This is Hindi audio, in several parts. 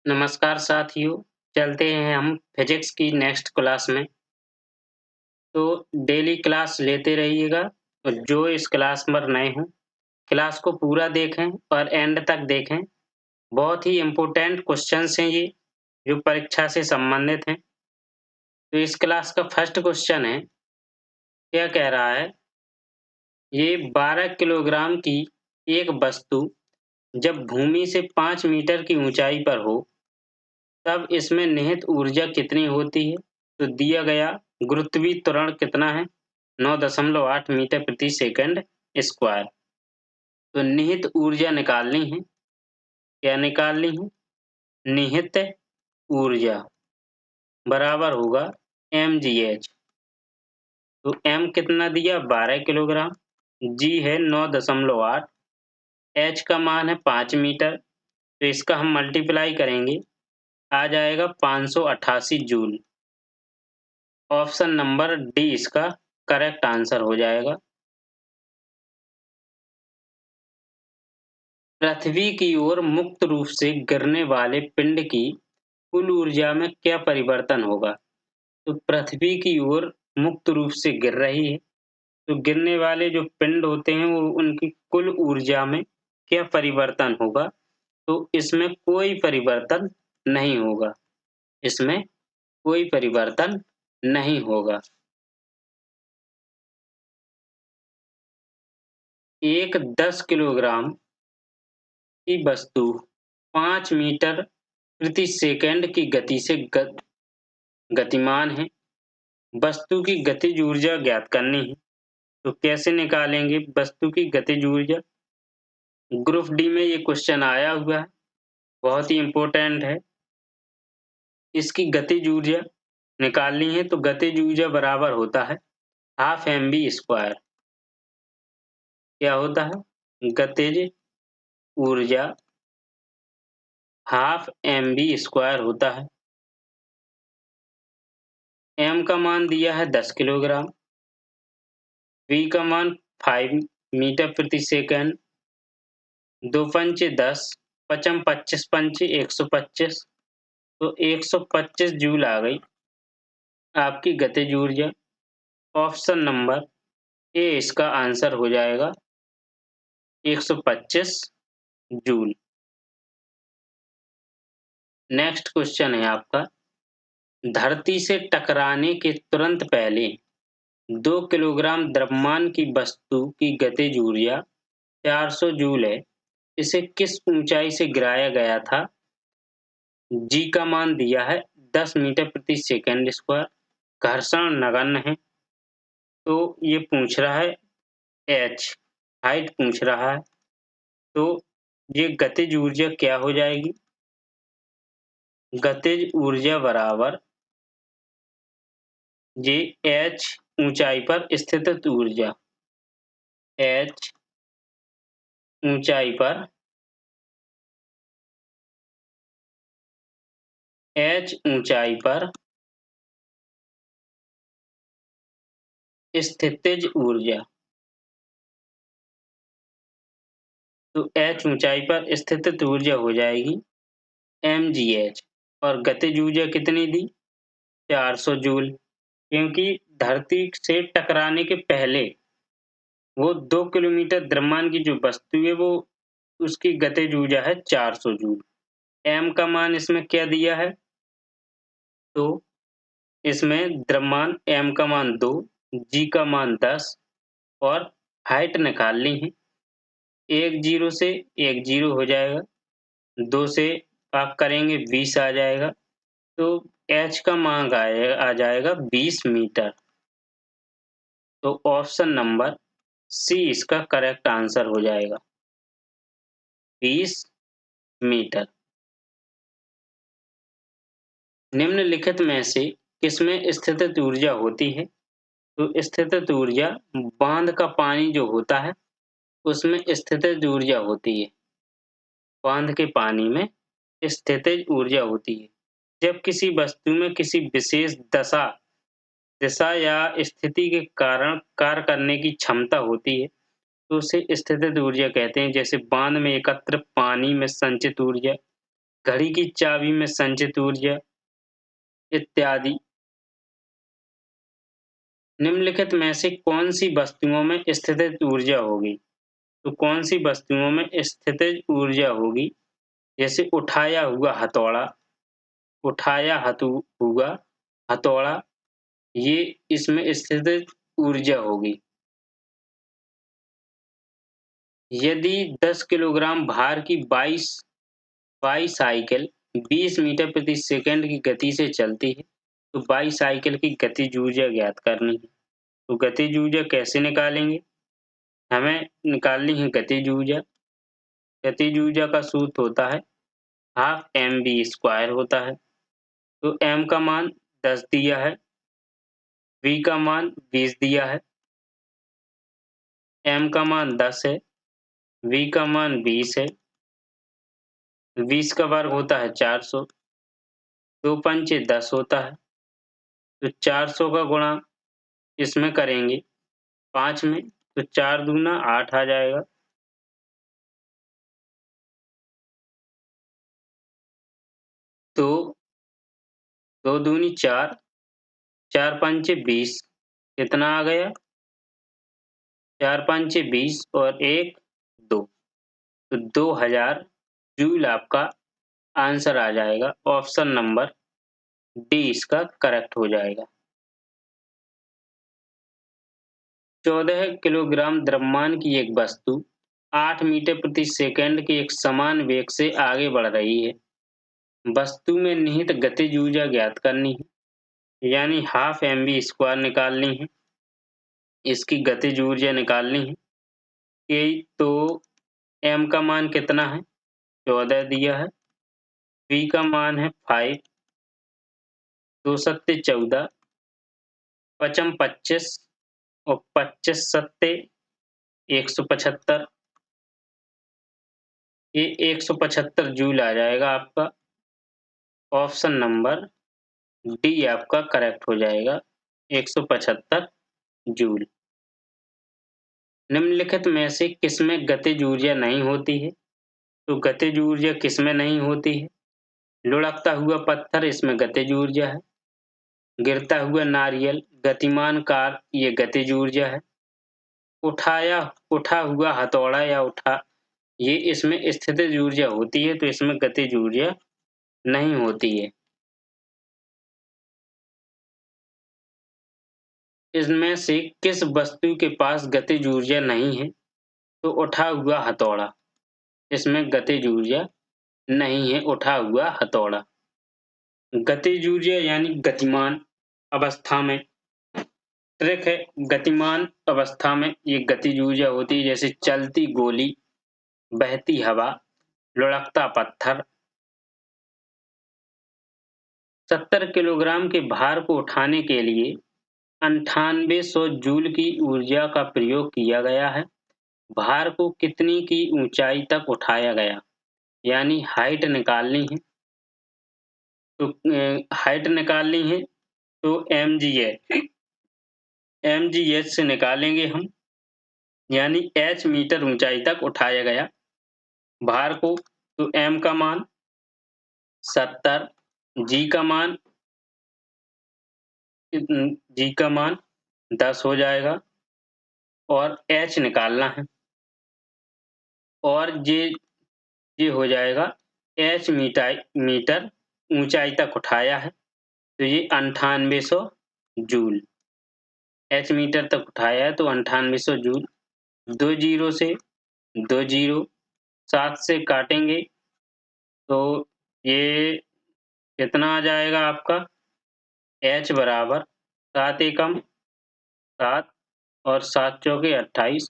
नमस्कार साथियों, चलते हैं हम फिजिक्स की नेक्स्ट क्लास में। तो डेली क्लास लेते रहिएगा और जो इस क्लास पर नए हों, क्लास को पूरा देखें और एंड तक देखें। बहुत ही इम्पोर्टेंट क्वेश्चंस हैं ये, जो परीक्षा से संबंधित हैं। तो इस क्लास का फर्स्ट क्वेश्चन है, क्या कह रहा है? ये 12 किलोग्राम की एक वस्तु जब भूमि से 5 मीटर की ऊंचाई पर हो, तब इसमें निहित ऊर्जा कितनी होती है? तो दिया गया गुरुत्वीय त्वरण कितना है? 9.8 मीटर प्रति सेकंड स्क्वायर। तो निहित ऊर्जा निकालनी है। क्या निकालनी है? निहित ऊर्जा बराबर होगा mgh। तो m कितना दिया? 12 किलोग्राम, g है 9.8, h का मान है 5 मीटर। तो इसका हम मल्टीप्लाई करेंगे, आ जाएगा 588 जूल। ऑप्शन नंबर डी इसका करेक्ट आंसर हो जाएगा। पृथ्वी की ओर मुक्त रूप से गिरने वाले पिंड की कुल ऊर्जा में क्या परिवर्तन होगा? तो पृथ्वी की ओर मुक्त रूप से गिर रही है, तो गिरने वाले जो पिंड होते हैं वो उनकी कुल ऊर्जा में क्या परिवर्तन होगा? तो इसमें कोई परिवर्तन नहीं होगा। इसमें कोई परिवर्तन नहीं होगा। एक 10 किलोग्राम की वस्तु 5 मीटर प्रति सेकंड की गति से गतिमान है। वस्तु की गतिज ऊर्जा ज्ञात करनी है। तो कैसे निकालेंगे वस्तु की गतिज ऊर्जा? ग्रुप डी में ये क्वेश्चन आया हुआ है, बहुत ही इम्पोर्टेंट है। इसकी गतिज ऊर्जा निकालनी है, तो गतिज ऊर्जा बराबर होता है हाफ mv²। क्या होता है? गतिज ऊर्जा हाफ mv² होता है। m का मान दिया है 10 किलोग्राम, v का मान 5 मीटर प्रति सेकंड, 2 पंचे 10, पचम 25 पंचे 125, तो 125 जूल आ गई आपकी गतिज ऊर्जा। ऑप्शन नंबर ए इसका आंसर हो जाएगा 125 जूल। नेक्स्ट क्वेश्चन है आपका, धरती से टकराने के तुरंत पहले 2 किलोग्राम द्रव्यमान की वस्तु की गतिज ऊर्जा 400 जूल है। इसे किस ऊंचाई से गिराया गया था? जी का मान दिया है 10 मीटर प्रति सेकंड स्क्वायर, घर्षण नगण्य है। तो ये पूछ रहा है एच, हाइट पूछ रहा है। तो ये गतिज ऊर्जा क्या हो जाएगी? गतिज ऊर्जा बराबर ये एच ऊंचाई पर स्थित ऊर्जा, एच ऊंचाई पर, एच ऊंचाई पर स्थितिज ऊर्जा। तो एच ऊंचाई पर स्थित ऊर्जा हो जाएगी mgh। और गतिज ऊर्जा कितनी दी? 400 जूल, क्योंकि धरती से टकराने के पहले वो 2 किलोमीटर द्रव्यमान की जो वस्तु है वो उसकी गतिज ऊर्जा है 400 जूल। m का मान इसमें क्या दिया है? तो इसमें द्रव्यमान m का मान 2, g का मान 10 और हाइट निकालनी है। एक 0 से एक 0 हो जाएगा, 2 से आप करेंगे 20 आ जाएगा। तो h का मान आ जाएगा 20 मीटर। तो ऑप्शन नंबर सी इसका करेक्ट आंसर हो जाएगा, 20 मीटर। निम्नलिखित में से किसमें स्थितिज ऊर्जा होती है? तो स्थितिज ऊर्जा बांध का पानी जो होता है उसमें स्थितिज ऊर्जा होती है। बांध के पानी में स्थितिज ऊर्जा होती है। जब किसी वस्तु में किसी विशेष दिशा या स्थिति के कारण कार्य करने की क्षमता होती है, तो उसे स्थितिज ऊर्जा कहते हैं। जैसे बांध में एकत्र पानी में संचित ऊर्जा, घड़ी की चाबी में संचित ऊर्जा इत्यादि। निम्नलिखित में से कौन सी वस्तुओं में स्थितिज ऊर्जा होगी? तो कौन सी वस्तुओं में स्थितिज ऊर्जा होगी? जैसे उठाया हुआ हथौड़ा, ये इसमें स्थितिज ऊर्जा होगी। यदि 10 किलोग्राम भार की बाईसाइकिल 20 मीटर प्रति सेकंड की गति से चलती है, तो बाईसाइकिल की गतिज ऊर्जा ज्ञात करनी है। तो गतिज ऊर्जा कैसे निकालेंगे? हमें निकालनी है गतिज ऊर्जा। गतिज ऊर्जा का सूत्र होता है हाफ mv² होता है। तो m का मान 10 दिया है, v का मान 20 दिया है, m का मान 10 है, v का मान 20 है, 20 का वर्ग होता है 400, 2 पंचे 10 होता है। तो 400 का गुणा इसमें करेंगे 5 में, तो 4 दूना 8 आ जाएगा। तो 2 दूनी 4, 4 पंचे 20, कितना आ गया? 4 पंचे 20 और 1 2, तो 2000 जूल आपका आंसर आ जाएगा। ऑप्शन नंबर डी इसका करेक्ट हो जाएगा। 14 किलोग्राम द्रव्यमान की एक वस्तु 8 मीटर प्रति सेकंड के एक समान वेग से आगे बढ़ रही है। वस्तु में निहित गतिज ऊर्जा ज्ञात करनी है, यानी हाफ mv² निकालनी है, इसकी गतिज ऊर्जा निकालनी है। तो m का मान कितना है? 14 दिया है, v का मान है 5, 2 सत्ते 14, 5 25 और 25 सत्ते 175, ये 175 जूल आ जाएगा आपका। ऑप्शन नंबर डी आपका करेक्ट हो जाएगा, 175 जूल। निम्नलिखित में से किसमें गतिज ऊर्जा नहीं होती है? तो गतिज ऊर्जा किसमें नहीं होती है? लुढ़कता हुआ पत्थर, इसमें गतिज ऊर्जा है। गिरता हुआ नारियल, गतिमान कार, ये गतिज ऊर्जा है। उठा हुआ हथौड़ा ये इसमें स्थितिज ऊर्जा होती है, तो इसमें गतिज ऊर्जा नहीं होती है। इसमें से किस वस्तु के पास गतिज ऊर्जा नहीं है? तो उठा हुआ हथौड़ा, इसमें गतिज ऊर्जा नहीं है। उठा हुआ हथौड़ा गतिज ऊर्जा यानी गतिमान अवस्था में, ट्रिक है, गतिमान अवस्था में ये गतिज ऊर्जा होती है। जैसे चलती गोली, बहती हवा, लुढ़कता पत्थर। 70 किलोग्राम के भार को उठाने के लिए 9800 जूल की ऊर्जा का प्रयोग किया गया है। भार को कितनी की ऊंचाई तक उठाया गया? यानी हाइट निकालनी है। तो हाइट निकालनी है तो mgh से निकालेंगे हम, यानी h मीटर ऊंचाई तक उठाया गया भार को। तो m का मान 70, g का मान 10 हो जाएगा और h निकालना है, और ये हो जाएगा h मीटर ऊंचाई तक उठाया है, तो ये 9800 जूल। h मीटर तक उठाया है तो 9800 जूल। 2 जीरो से 2 जीरो, 7 से काटेंगे तो ये कितना आ जाएगा आपका? h बराबर 7 एकम 7 और 7 चौके 28,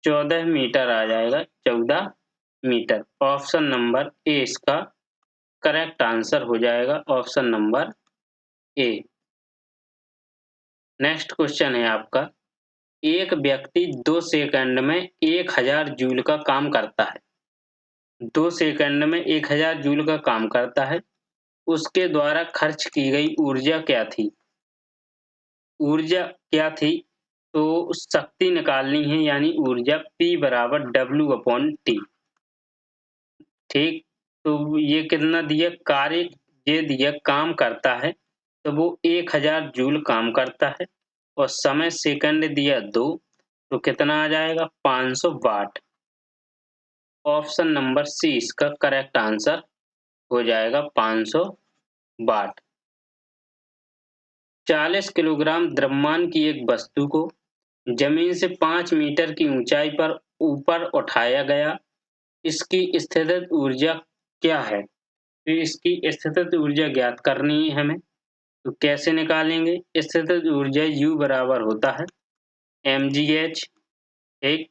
14 मीटर आ जाएगा, 14 मीटर। ऑप्शन नंबर ए इसका करेक्ट आंसर हो जाएगा, option number A. Next question है आपका, एक व्यक्ति 2 सेकंड में 1000 जूल का काम करता है। 2 सेकंड में 1000 जूल का काम करता है, उसके द्वारा खर्च की गई ऊर्जा क्या थी? ऊर्जा क्या थी? तो शक्ति निकालनी है, यानी ऊर्जा P बराबर W/T। ठीक, तो ये कितना दिया, कार्य ये दिया काम करता है, तो वो 1000 जूल काम करता है, और समय सेकंड दिया 2, तो कितना आ जाएगा 500 वाट। ऑप्शन नंबर सी इसका करेक्ट आंसर हो जाएगा 500 वाट। 40 किलोग्राम द्रव्यमान की एक वस्तु को जमीन से 5 मीटर की ऊंचाई पर ऊपर उठाया गया, इसकी स्थितिज ऊर्जा क्या है? तो इसकी स्थितिज ऊर्जा ज्ञात करनी है हमें। तो कैसे निकालेंगे? स्थितिज ऊर्जा U बराबर होता है mgh। ठीक,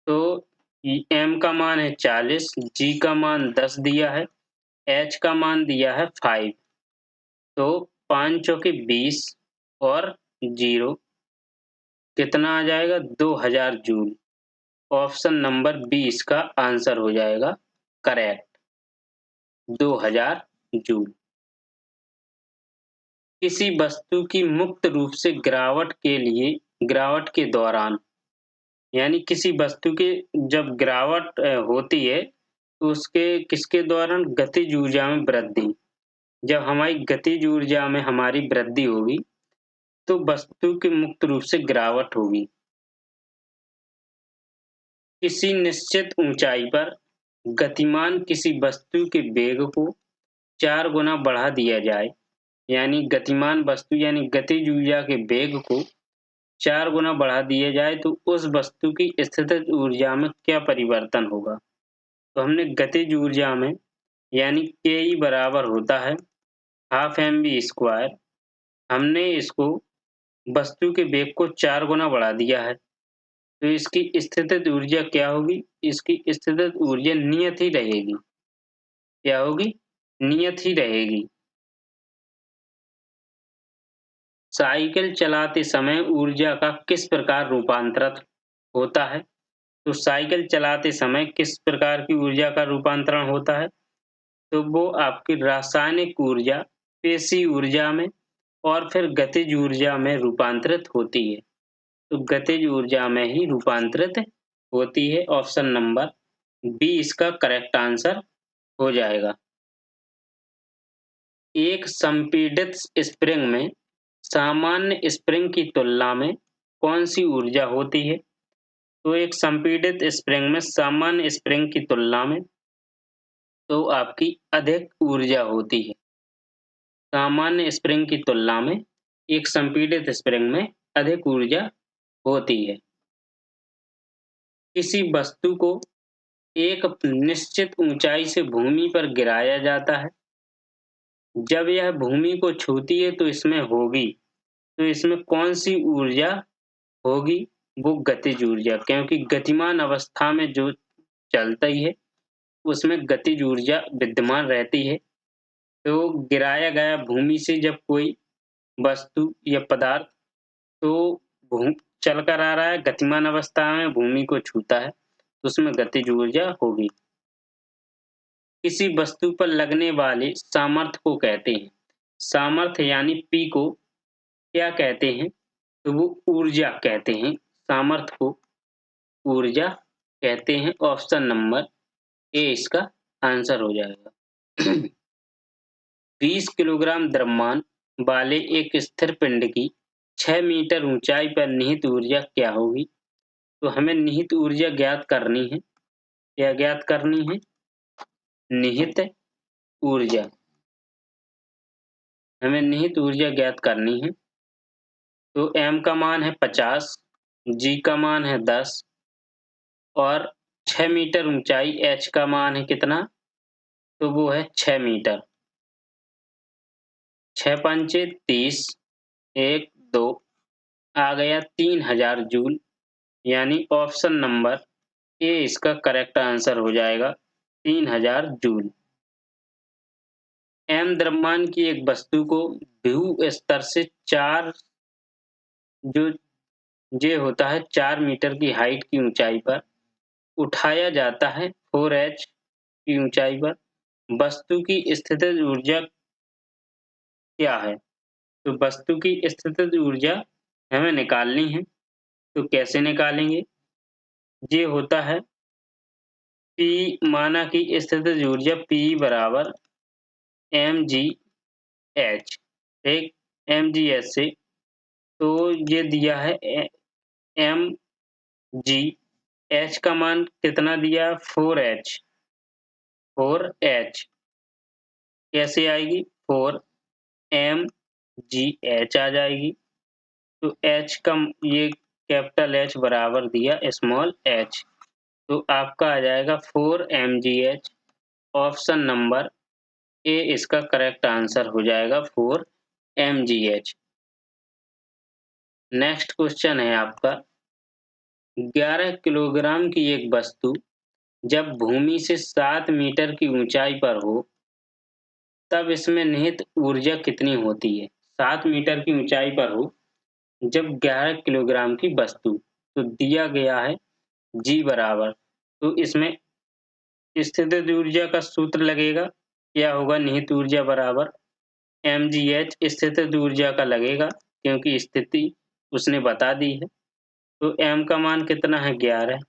तो m का मान है 40, g का मान 10 दिया है, h का मान दिया है 5, तो 5 चौके 20 और 0 कितना आ जाएगा 2000 जूल। ऑप्शन नंबर बी इसका आंसर हो जाएगा करेक्ट, 2000 जूल। किसी वस्तु की मुक्त रूप से गिरावट के दौरान, यानी किसी वस्तु के जब गिरावट होती है, तो उसके किसके दौरान, गतिज ऊर्जा में वृद्धि। जब हमारी गतिज ऊर्जा में हमारी वृद्धि होगी, तो वस्तु की मुक्त रूप से गिरावट होगी। किसी निश्चित ऊंचाई पर गतिमान किसी वस्तु के वेग को 4 गुना बढ़ा दिया जाए, यानी गतिमान वस्तु यानी गतिज ऊर्जा के वेग को 4 गुना बढ़ा दिया जाए, तो उस वस्तु की स्थितिज ऊर्जा में क्या परिवर्तन होगा? तो हमने गतिज ऊर्जा में यानी के बराबर होता है हाफ mv²। हमने इसको वस्तु के वेग को 4 गुना बढ़ा दिया है, तो इसकी स्थितिज ऊर्जा क्या होगी? इसकी स्थितिज ऊर्जा नियत ही रहेगी। क्या होगी? नियत ही रहेगी। साइकिल चलाते समय ऊर्जा का किस प्रकार रूपांतरित होता है? तो साइकिल चलाते समय किस प्रकार की ऊर्जा का रूपांतरण होता है? तो वो आपकी रासायनिक ऊर्जा, पेशी ऊर्जा में और फिर गतिज ऊर्जा में रूपांतरित होती है। तो गतिज ऊर्जा में ही रूपांतरित होती है। ऑप्शन नंबर बी इसका करेक्ट आंसर हो जाएगा। एक संपीड़ित स्प्रिंग में सामान्य स्प्रिंग की तुलना में कौन सी ऊर्जा होती है? तो एक संपीड़ित स्प्रिंग में सामान्य स्प्रिंग की तुलना में तो आपकी अधिक ऊर्जा होती है। सामान्य स्प्रिंग की तुलना में एक संपीड़ित स्प्रिंग में अधिक ऊर्जा होती है। किसी वस्तु को एक निश्चित ऊंचाई से भूमि पर गिराया जाता है। जब यह भूमि को छूती है तो इसमें कौन सी ऊर्जा होगी? वो गतिज ऊर्जा, क्योंकि गतिमान अवस्था में जो चलता ही है उसमें गतिज ऊर्जा विद्यमान रहती है। तो गिराया गया भूमि से जब कोई वस्तु या पदार्थ तो चलकर आ रहा है, गतिमान अवस्था में भूमि को छूता है, तो उसमें गतिज ऊर्जा होगी। किसी वस्तु पर लगने वाले सामर्थ्य को कहते हैं। सामर्थ्य यानी P को क्या कहते हैं? तो वो ऊर्जा कहते हैं। सामर्थ्य को ऊर्जा कहते हैं। ऑप्शन नंबर ए इसका आंसर हो जाएगा। 20 किलोग्राम द्रव्यमान वाले एक स्थिर पिंड की 6 मीटर ऊंचाई पर निहित ऊर्जा क्या होगी? तो हमें निहित ऊर्जा ज्ञात करनी है। क्या ज्ञात करनी है? निहित ऊर्जा। हमें निहित ऊर्जा ज्ञात करनी है। तो m का मान है 50, g का मान है 10 और 6 मीटर ऊंचाई h का मान है कितना? तो वो है 6 मीटर। 6 पंचे 30, 1 2 आ गया 3000 जूल, यानी ऑप्शन नंबर ए इसका करेक्ट आंसर हो जाएगा 3000 जूल। m द्रव्यमान की एक वस्तु को भू स्तर से 4 जो ये होता है 4 मीटर की हाइट की ऊंचाई पर उठाया जाता है 4h की ऊंचाई पर। वस्तु की स्थितिज ऊर्जा क्या है? तो वस्तु की स्थितिज ऊर्जा हमें निकालनी है। तो कैसे निकालेंगे? ये होता है P माना कि स्थितिज ऊर्जा P बराबर mgh, ठीक, mgh से तो ये दिया है mg, h का मान कितना दिया 4h, 4h कैसे आएगी 4mgh आ जाएगी। तो h का ये कैपिटल H बराबर दिया स्मॉल h, तो आपका आ जाएगा 4mgh। ऑप्शन नंबर ए इसका करेक्ट आंसर हो जाएगा 4mgh। नेक्स्ट क्वेश्चन है आपका 11 किलोग्राम की एक वस्तु जब भूमि से 7 मीटर की ऊंचाई पर हो तब इसमें निहित ऊर्जा कितनी होती है? 7 मीटर की ऊंचाई पर हो जब 11 किलोग्राम की वस्तु, तो दिया गया है G बराबर, तो इसमें स्थितिज ऊर्जा का सूत्र लगेगा, क्या होगा निहित ऊर्जा बराबर mgh स्थितिज ऊर्जा का लगेगा क्योंकि स्थिति उसने बता दी है। तो m का मान कितना है 11,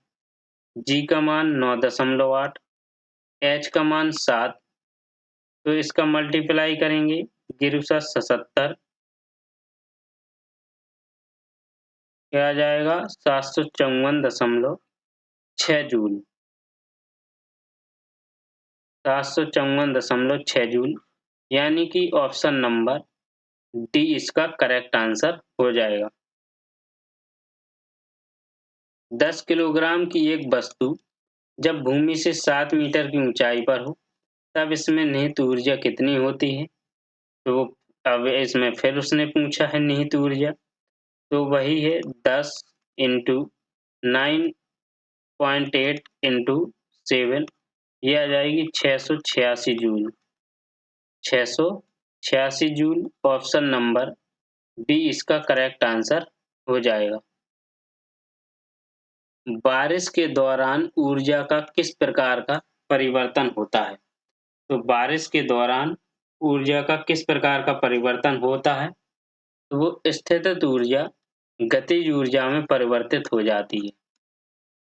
G का मान 9.8, h का मान 7, तो इसका मल्टीप्लाई करेंगे गिरुसा 77, क्या आ जाएगा 754.6 जूल, 754.6 जूल, यानी कि ऑप्शन नंबर डी इसका करेक्ट आंसर हो जाएगा। 10 किलोग्राम की एक वस्तु जब भूमि से 7 मीटर की ऊंचाई पर हो तब इसमें निहित ऊर्जा कितनी होती है? तो अब इसमें फिर उसने पूछा है निहित ऊर्जा, तो वही है 10 इंटू 9.8 इंटू 7, ये आ जाएगी 686 joule, 686 joule. Option number B इसका करेक्ट आंसर हो जाएगा। बारिश के दौरान ऊर्जा का किस प्रकार का परिवर्तन होता है? तो बारिश के दौरान ऊर्जा का किस प्रकार का परिवर्तन होता है? तो वो स्थितिज ऊर्जा गतिज ऊर्जा में परिवर्तित हो जाती है।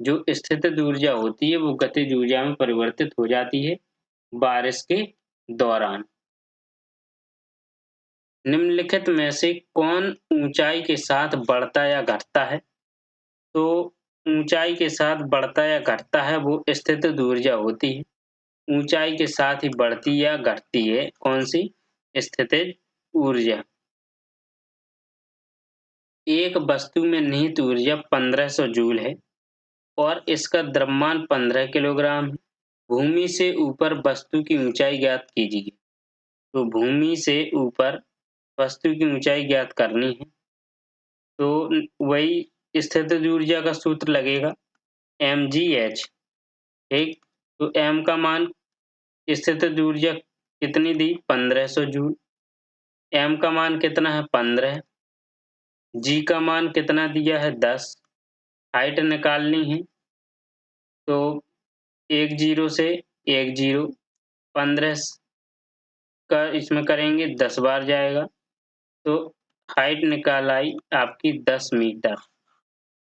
जो स्थितिज ऊर्जा होती है वो गतिज ऊर्जा में परिवर्तित हो जाती है बारिश के दौरान। निम्नलिखित में से कौन ऊंचाई के साथ बढ़ता या घटता है? तो ऊंचाई के साथ बढ़ता या घटता है वो स्थितिज ऊर्जा होती है। ऊंचाई के साथ ही बढ़ती या घटती है कौन सी? स्थितिज ऊर्जा। एक वस्तु में निहित ऊर्जा 1500 जूल है और इसका द्रव्यमान 15 किलोग्राम है। भूमि से ऊपर वस्तु की ऊंचाई ज्ञात कीजिए। तो भूमि से ऊपर वस्तु की ऊंचाई ज्ञात करनी है, तो वही स्थितिज ऊर्जा का सूत्र लगेगा mgh, ठीक। तो m का मान स्थितिज ऊर्जा कितनी दी 1500 जूल, m का मान कितना है 15, G का मान कितना दिया है 10, हाइट निकालनी है तो एक जीरो से एक जीरो 15 का इसमें करेंगे 10 बार जाएगा, तो हाइट निकाल आई आपकी 10 मीटर।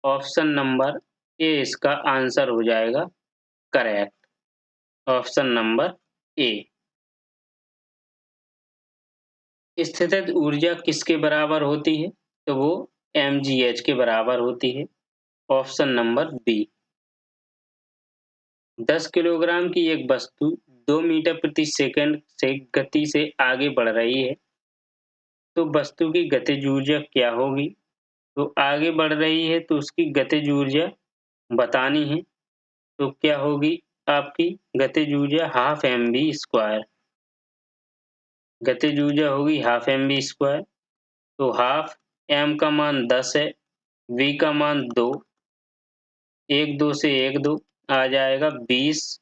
ऑप्शन नंबर ए इसका आंसर हो जाएगा करेक्ट, ऑप्शन नंबर ए। स्थितिज ऊर्जा किसके बराबर होती है? तो वो mgh के बराबर होती है, ऑप्शन नंबर बी। 10 किलोग्राम की एक वस्तु 2 मीटर प्रति सेकंड से गति से आगे बढ़ रही है, तो वस्तु की गतिज ऊर्जा क्या होगी? तो आगे बढ़ रही है तो उसकी गतिज ऊर्जा बतानी है, तो क्या होगी आपकी गतिज ऊर्जा हाफ mv², गतिज ऊर्जा होगी हाफ mv²। तो हाफ m का मान 10 है, v का मान 2, 1 2 से 1 2 आ जाएगा 20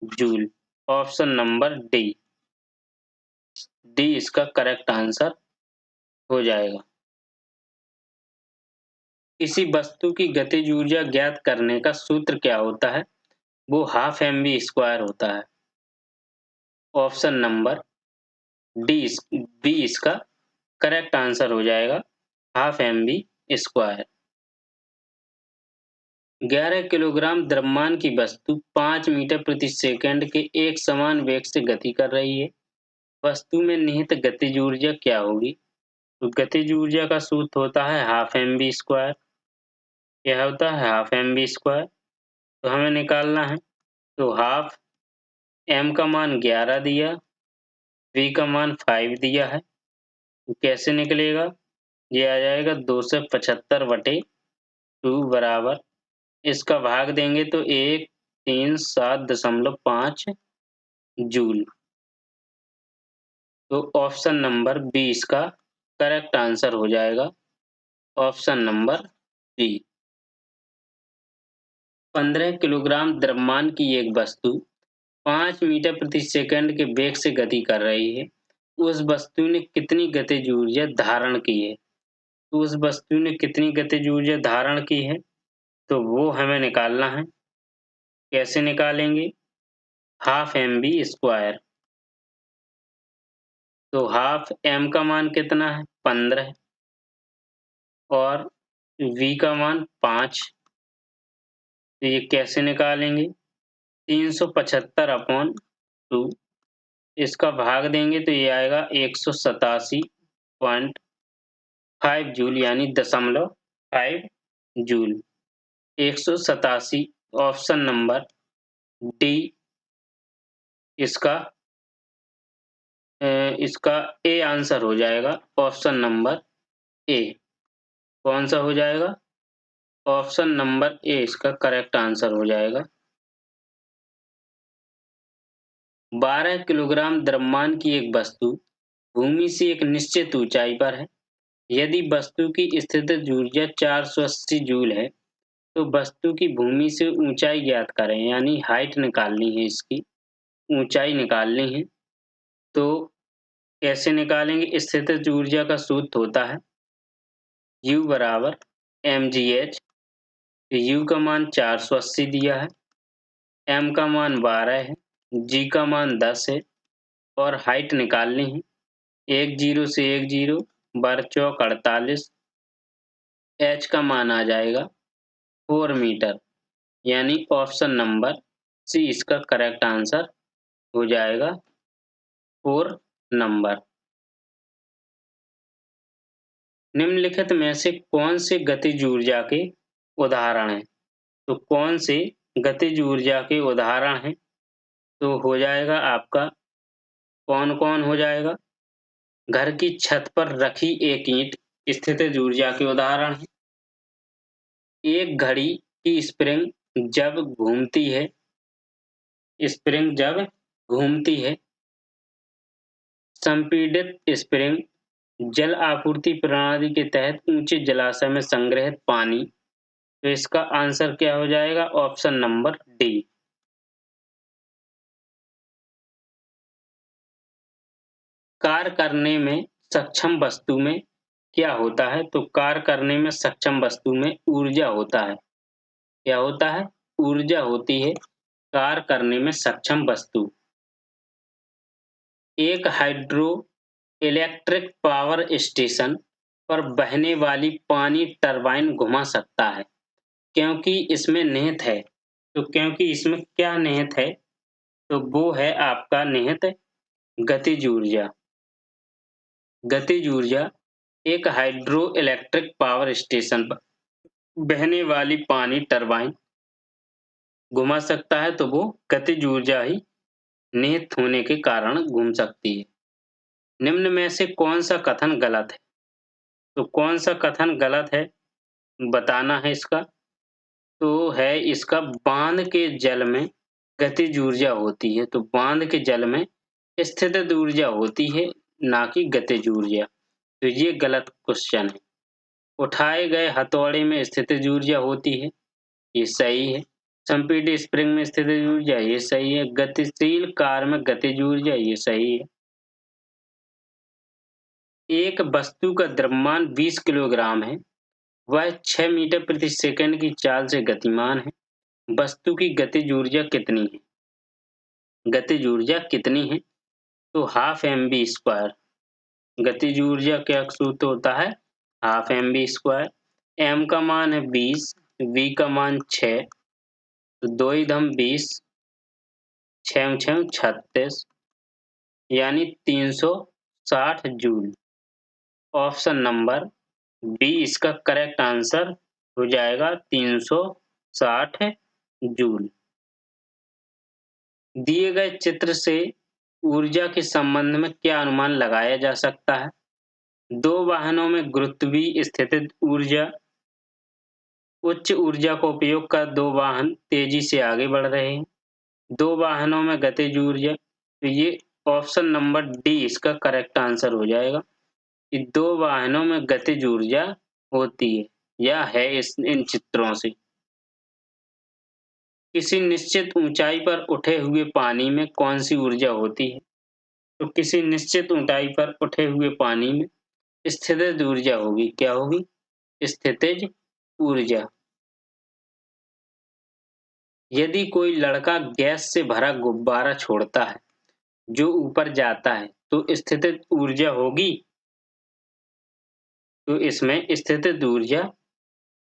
joule. Option number D, D इसका करेक्ट आंसर हो जाएगा। किसी वस्तु की गतिज ऊर्जा ज्ञात करने का सूत्र क्या होता है? वो हाफ mv² होता है। ऑप्शन नंबर डी बी इसका करेक्ट आंसर हो जाएगा, हाफ mv²। 11 किलोग्राम द्रव्यमान की वस्तु 5 मीटर प्रति सेकंड के एक समान वेग से गति कर रही है। वस्तु में निहित गतिज ऊर्जा क्या होगी? तो गतिज ऊर्जा का सूत्र होता है हाफ mv²। क्या होता है? Half mv²। तो हमें निकालना है। तो हाफ m का मान 11 दिया, v का मान 5 दिया है। तो कैसे निकलेगा? ये आ जाएगा 275/2 बराबर, इसका भाग देंगे तो 137.5 जूल। तो ऑप्शन नंबर बी इसका करेक्ट आंसर हो जाएगा। Option number B. 15 किलोग्राम द्रव्यमान की एक वस्तु 5 मीटर प्रति सेकंड के वेग से गति कर रही है। उस वस्तु ने कितनी गतिज ऊर्जा धारण की है? तो उस वस्तु ने कितनी गतिज ऊर्जा धारण की है? तो वो हमें निकालना है। कैसे निकालेंगे? Half mv²। तो हाफ m का मान कितना है? 15 और v का मान 5। तो ये कैसे निकालेंगे? 375/2, इसका भाग देंगे तो ये आएगा 187.5 जूल, यानी 0.5 जूल। 187। ऑप्शन नंबर डी इसका इसका ए आंसर हो जाएगा। Option number A. कौन सा हो जाएगा? ऑप्शन नंबर ए इसका करेक्ट आंसर हो जाएगा। 12 किलोग्राम द्रव्यमान की एक वस्तु भूमि से एक निश्चित ऊंचाई पर है। यदि वस्तु की स्थितिज ऊर्जा 480 जूल है, तो वस्तु की भूमि से ऊंचाई ज्ञात करें, यानी हाइट निकालनी है, इसकी ऊंचाई निकालनी है। तो कैसे निकालेंगे? स्थितिज ऊर्जा का सूत्र होता है U बराबर mgh। U का मान 480 दिया है, m का मान 12 है, g का मान 10 है और हाइट निकालनी है। 1 0 से 1 0 12 चौक 48। h का मान आ जाएगा 4 मीटर, यानी ऑप्शन नंबर सी इसका करेक्ट आंसर हो जाएगा। 4 नंबर। निम्नलिखित में से कौन से गतिज ऊर्जा के उदाहरण हैं? तो कौन से गतिज ऊर्जा के उदाहरण हैं? तो हो जाएगा आपका कौन-कौन हो जाएगा? घर की छत पर रखी एक ईंट स्थितिज ऊर्जा के उदाहरण है। एक घड़ी की स्प्रिंग जब घूमती है, स्प्रिंग जब घूमती है। संपीड़ित स्प्रिंग, जल आपूर्ति प्रणाली के तहत ऊंचे जलाशय में संग्रहित पानी। तो इसका आंसर क्या हो जाएगा? Option number D. कार्य करने में सक्षम वस्तु में क्या होता है? तो कार्य करने में सक्षम वस्तु में ऊर्जा होता है। क्या होता है? ऊर्जा होती है कार्य करने में सक्षम वस्तु। एक हाइड्रो इलेक्ट्रिक पावर स्टेशन पर बहने वाली पानी टरबाइन घुमा सकता है, क्योंकि इसमें निहित है। तो क्योंकि इसमें क्या निहित है? तो वो है आपका निहित गतिज ऊर्जा। गतिज ऊर्जा एक हाइड्रो इलेक्ट्रिक पावर स्टेशन पर बहने वाली पानी टरबाइन घुमा सकता है, तो वो गतिज ऊर्जा ही निहित होने के कारण घूम सकती है। निम्न में से कौन सा कथन गलत है? तो कौन सा कथन गलत है बताना है इसका। तो है इसका बांध के जल में गतिज ऊर्जा होती है। तो बांध के जल में स्थितिज ऊर्जा होती है, ना कि गतिज ऊर्जा। तो ये गलत क्वेश्चन है। उठाए गए हथौड़े में स्थितिज ऊर्जा होती है, ये सही है। संपीड़ित स्प्रिंग में स्थितिज ऊर्जा, ये सही है। गतिशील कार में गतिज ऊर्जा, ये सही है। एक वस्तु का द्रव्यमान 20 किलोग्राम है, वह 6 मीटर प्रति सेकंड की चाल से गतिमान है। वस्तु की गतिज ऊर्जा कितनी है? गतिज ऊर्जा कितनी है? तो हाफ mv²। गतिज ऊर्जा क्या सूत्र होता है? Half mv²। m का मान है 20, v का मान 6, तो 2 इधम 20, 6 6 36, यानी 360 जूल। ऑप्शन नंबर बी इसका करेक्ट आंसर हो जाएगा 360 जूल। दिए गए चित्र से ऊर्जा के संबंध में क्या अनुमान लगाया जा सकता है? दो वाहनों में गुरुत्वीय स्थितिज ऊर्जा। उच्च ऊर्जा का उपयोग कर दो वाहन तेजी से आगे बढ़ रहे हैं। दो वाहनों में गतिज ऊर्जा। तो ये ऑप्शन नंबर डी इसका करेक्ट आंसर हो जाएगा कि दो वाहनों में गतिज ऊर्जा होती है या है इन चित्रों से। किसी निश्चित ऊंचाई पर उठे हुए पानी में कौन सी ऊर्जा होती है? तो किसी निश्चित ऊंचाई पर उठे हुए पानी में स्थितिज ऊर्जा होगी। क्या होगी? स्थितिज ऊर्जा। यदि कोई लड़का गैस से भरा गुब्बारा छोड़ता है जो ऊपर जाता है तो स्थितिज ऊर्जा होगी। तो इसमें स्थितिज ऊर्जा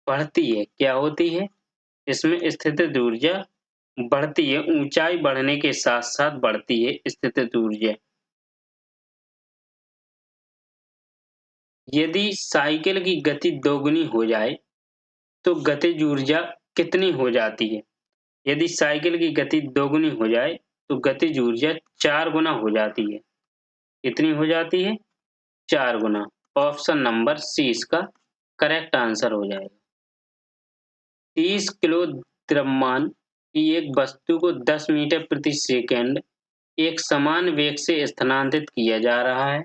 बढ़ती है। क्या होती है? इसमें स्थितिज ऊर्जा बढ़ती है। ऊंचाई बढ़ने के साथ साथ बढ़ती है स्थितिज ऊर्जा। यदि साइकिल की गति दोगुनी हो जाए तो गतिज ऊर्जा कितनी हो जाती है? यदि साइकिल की गति दोगुनी हो जाए तो गतिज ऊर्जा 4 गुना हो जाती है। कितनी हो जाती है? 4 गुना। ऑप्शन नंबर सी इसका करेक्ट आंसर हो जाएगा। 30 किलो द्रव्यमान की एक वस्तु को 10 मीटर प्रति सेकंड एक समान वेग से स्थानांतरित किया जा रहा है।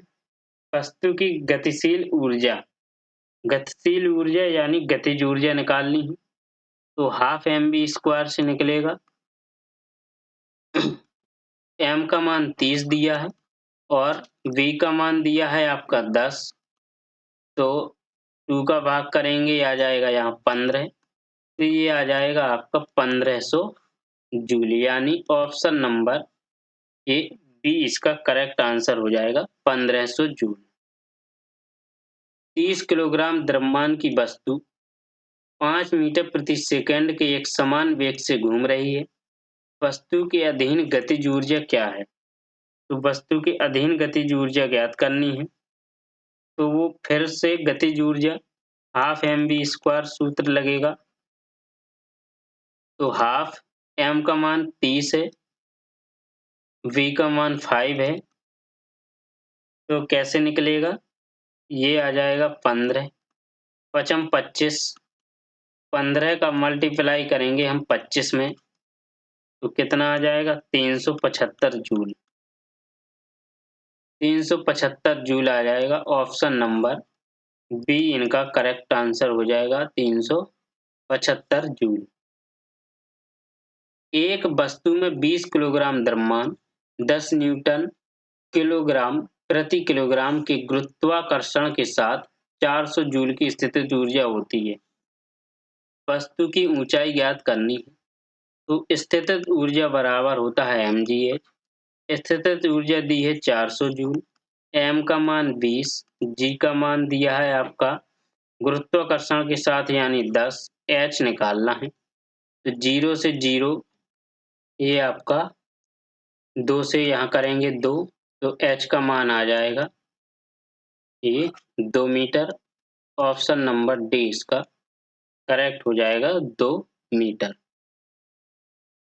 वस्तु की गतिशील ऊर्जा यानी गतिज ऊर्जा निकालनी है तो हाफ mv² से निकलेगा। m का मान 30 दिया है और v का मान दिया है आपका 10, तो 2 का भाग करेंगे आ जाएगा यहाँ 15, तो ये आ जाएगा आपका 1500 जूल, यानी ऑप्शन नंबर ए बी इसका करेक्ट आंसर हो जाएगा 1500 जूल। 30 किलोग्राम द्रव्यमान की वस्तु 5 मीटर प्रति सेकंड के एक समान वेग से घूम रही है। वस्तु के अधीन गतिज ऊर्जा क्या है? तो वस्तु की अधीन गतिज ऊर्जा ज्ञात करनी है तो वो फिर से गतिज ऊर्जा हाफ mv² सूत्र लगेगा। तो हाफ m का मान 30 है, v का मान 5 है, तो कैसे निकलेगा? ये आ जाएगा 15, पचम 25, 15 का मल्टीप्लाई करेंगे हम 25 में तो कितना आ जाएगा? 375 जूल। 375 जूल आ जाएगा। ऑप्शन नंबर बी इनका करेक्ट आंसर हो जाएगा 375 जूल। एक वस्तु में 20 किलोग्राम द्रव्यमान 10 न्यूटन किलोग्राम प्रति किलोग्राम के गुरुत्वाकर्षण के साथ 400 जूल की स्थितिज ऊर्जा होती है। वस्तु की ऊंचाई ज्ञात करनी है तो स्थितिज ऊर्जा बराबर होता है mgh। स्थितिज ऊर्जा दी है 400 जूल, m का मान 20, g का मान दिया है आपका गुरुत्वाकर्षण के साथ यानी 10, h निकालना है तो 0 से 0 ये आपका 2 से यहाँ करेंगे 2 तो h का मान आ जाएगा ये 2 मीटर। ऑप्शन नंबर डी इसका करेक्ट हो जाएगा 2 मीटर।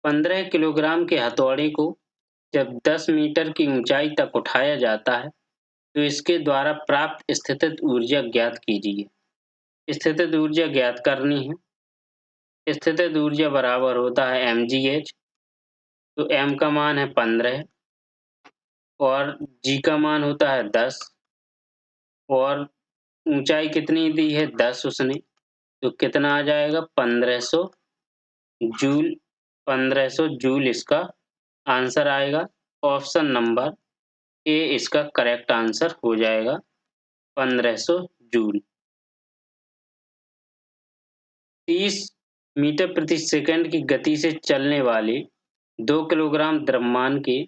15 किलोग्राम के हथौड़े को जब 10 मीटर की ऊंचाई तक उठाया जाता है तो इसके द्वारा प्राप्त स्थितिज ऊर्जा ज्ञात कीजिए। स्थितिज ऊर्जा ज्ञात करनी है। स्थितिज ऊर्जा बराबर होता है mgh, तो m का मान है 15 और g का मान होता है 10 और ऊंचाई कितनी दी है 10 उसने, तो कितना आ जाएगा 1500 जूल। 1500 जूल इसका आंसर आएगा। ऑप्शन नंबर ए इसका करेक्ट आंसर हो जाएगा 1500 जूल। 30 मीटर प्रति सेकंड की गति से चलने वाले 2 किलोग्राम द्रव्यमान के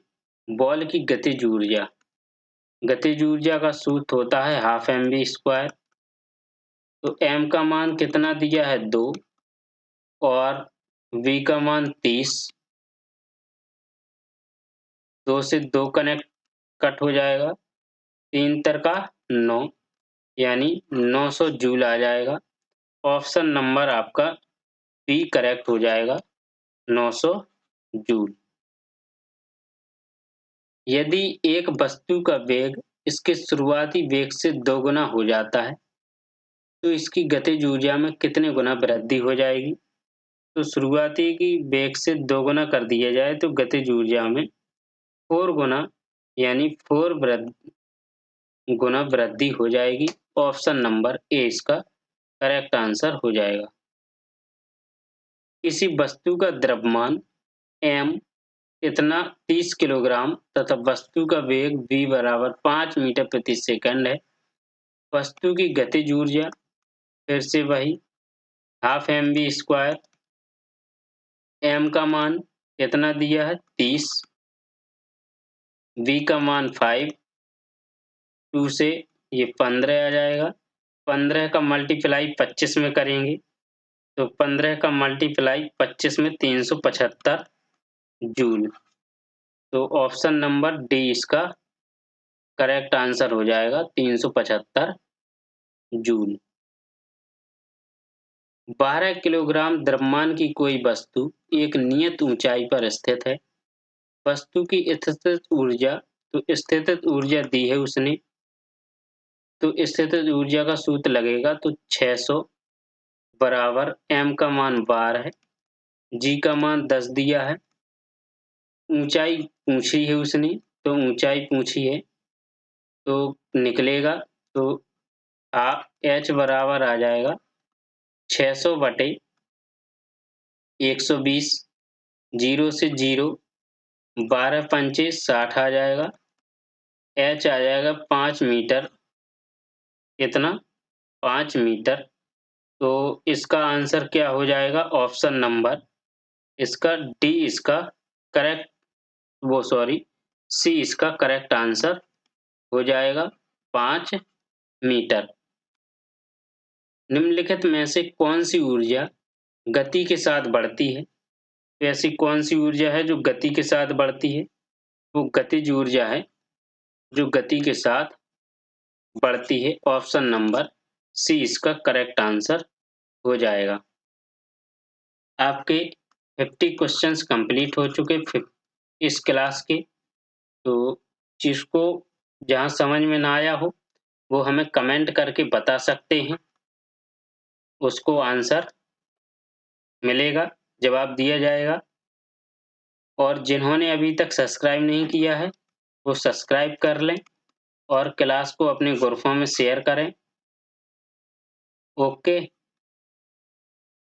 बॉल की गतिज ऊर्जा। गतिज ऊर्जा का सूत्र होता है हाफ mv²। तो m का मान कितना दिया है 2 और v का मान 30, 2 से 2 कनेक्ट कट हो जाएगा, 3 का 9 यानी 900 जूल आ जाएगा। ऑप्शन नंबर आपका बी करेक्ट हो जाएगा, 900 जूल। यदि एक वस्तु का वेग इसके शुरुआती वेग से दोगुना हो जाता है, तो इसकी गतिज ऊर्जा में कितने गुना वृद्धि हो जाएगी? तो शुरुआती की वेग से दोगुना कर दिया जाए तो गतिज ऊर्जा में 4 गुना यानी 4 गुना वृद्धि हो जाएगी। ऑप्शन नंबर ए इसका करेक्ट आंसर हो जाएगा। किसी वस्तु का द्रव्यमान m इतना 30 किलोग्राम तथा वस्तु का वेग v बराबर 5 मीटर प्रति सेकंड है। वस्तु की गतिज ऊर्जा फिर से वही हाफ mv स्क्वायर, m का मान कितना दिया है 30, v का मान 5, 2 से ये 15 आ जाएगा। 15 का मल्टीप्लाई 25 में करेंगे तो 15 का मल्टीप्लाई 25 में 375 जूल। तो ऑप्शन नंबर डी इसका करेक्ट आंसर हो जाएगा, 375 जूल। 12 किलोग्राम द्रव्यमान की कोई वस्तु एक नियत ऊंचाई पर स्थित है। वस्तु की स्थितिज ऊर्जा, तो स्थितिज ऊर्जा दी है उसने, तो स्थितिज ऊर्जा का सूत्र लगेगा तो 600 बराबर m का मान 12 है, g का मान 10 दिया है, ऊंचाई पूछी है उसने तो ऊंचाई पूछी है तो निकलेगा तो h बराबर आ जाएगा 600 बटे 120, 0 से 0, 12 पंचे 60 आ जाएगा, h आ जाएगा 5 मीटर, कितना 5 मीटर। तो इसका आंसर क्या हो जाएगा? ऑप्शन नंबर इसका डी इसका करेक्ट सी इसका करेक्ट आंसर हो जाएगा, 5 मीटर। निम्नलिखित में से कौन सी ऊर्जा गति के साथ बढ़ती है? तो ऐसी कौन सी ऊर्जा है जो गति के साथ बढ़ती है? वो गतिज ऊर्जा है जो गति के साथ बढ़ती है। ऑप्शन नंबर सी इसका करेक्ट आंसर हो जाएगा। आपके 50 क्वेश्चंस कंप्लीट हो चुके इस क्लास के। तो जिसको जहाँ समझ में ना आया हो वो हमें कमेंट करके बता सकते हैं, उसको आंसर मिलेगा, जवाब दिया जाएगा। और जिन्होंने अभी तक सब्सक्राइब नहीं किया है वो सब्सक्राइब कर लें और क्लास को अपने ग्रुपों में शेयर करें। ओके।